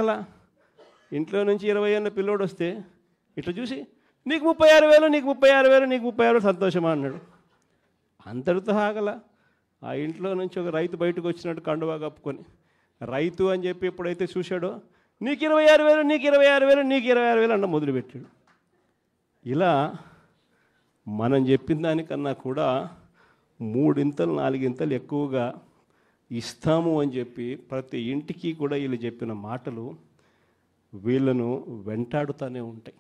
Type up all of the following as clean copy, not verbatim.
అలా ఇంట్లో నుంచి 20 ఏళ్ళ పిల్లోడు వస్తే ఇట్లా చూసి నీకు 36,000 నీకు 36,000 నీకు 36,000 సంతోషమా అన్నాడు. అంతటితో ఆగల. ఆ ఇంట్లో నుంచి ఒక రైతు బయటకు వచ్చినట్టు కండువా కప్పుకొని రైతు అని చెప్పి ఎప్పుడైతే చూశాడో నీకు 26,000 నీకు 26,000 నీకు 26,000 అన్న మొదలుపెట్టాడు. ఇలా మనం చెప్పిన దానికన్నా కూడా 3 ఇంతలు 4 ఇంతలు ఎక్కువగా ఇస్తాము అని చెప్పి ప్రతి ఇంటికి కూడా వీళ్ళు చెప్పిన మాటలు వీళ్ళను వెంటాడుతూనే ఉంటాయి.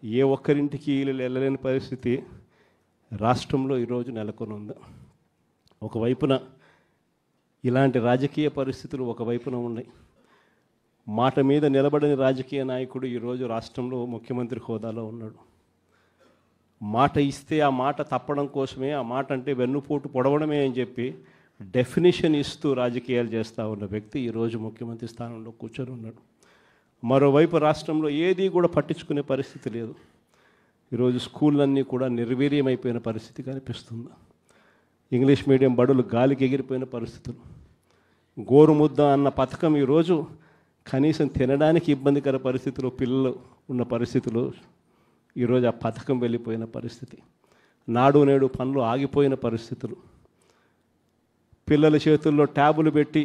ఏ ఒక్కరింటికి వీళ్ళు వెళ్ళలేని పరిస్థితి రాష్ట్రంలో ఈరోజు నెలకొని ఉంది. ఒకవైపున ఇలాంటి రాజకీయ పరిస్థితులు ఒకవైపున ఉన్నాయి. మాట మీద నిలబడని రాజకీయ నాయకుడు ఈరోజు రాష్ట్రంలో ముఖ్యమంత్రి హోదాలో ఉన్నాడు. మాట ఇస్తే ఆ మాట తప్పడం కోసమే, ఆ మాట అంటే వెన్నుపోటు పొడవడమే అని చెప్పి డెఫినేషన్ ఇస్తూ రాజకీయాలు చేస్తూ ఉన్న వ్యక్తి ఈరోజు ముఖ్యమంత్రి స్థానంలో కూర్చొని ఉన్నాడు. మరోవైపు రాష్ట్రంలో ఏది కూడా పట్టించుకునే పరిస్థితి లేదు. ఈరోజు స్కూళ్ళన్నీ కూడా నిర్వీర్యమైపోయిన పరిస్థితి కనిపిస్తుంది. ఇంగ్లీష్ మీడియం బడులు గాలికి ఎగిరిపోయిన పరిస్థితులు. గోరుముద్ద అన్న పథకం ఈరోజు కనీసం తినడానికి ఇబ్బందికర పరిస్థితులు పిల్లలు ఉన్న పరిస్థితులు ఈరోజు ఆ పథకం వెళ్ళిపోయిన పరిస్థితి. నాడు నేడు పనులు ఆగిపోయిన పరిస్థితులు. పిల్లల చేతుల్లో ట్యాబులు పెట్టి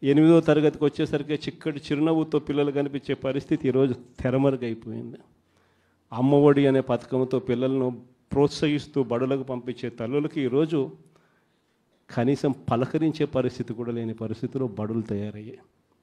8వ తరగతికి వచ్చేసరికి చిక్కటి చిరునవ్వుతో పిల్లలు కనిపించే పరిస్థితి ఈరోజు తెరమరుగైపోయింది. అమ్మఒడి అనే పథకంతో పిల్లలను ప్రోత్సహిస్తూ బడులకు పంపించే తల్లులకి ఈరోజు కనీసం పలకరించే పరిస్థితి కూడా లేని పరిస్థితిలో బడులు తయారయ్యాయి.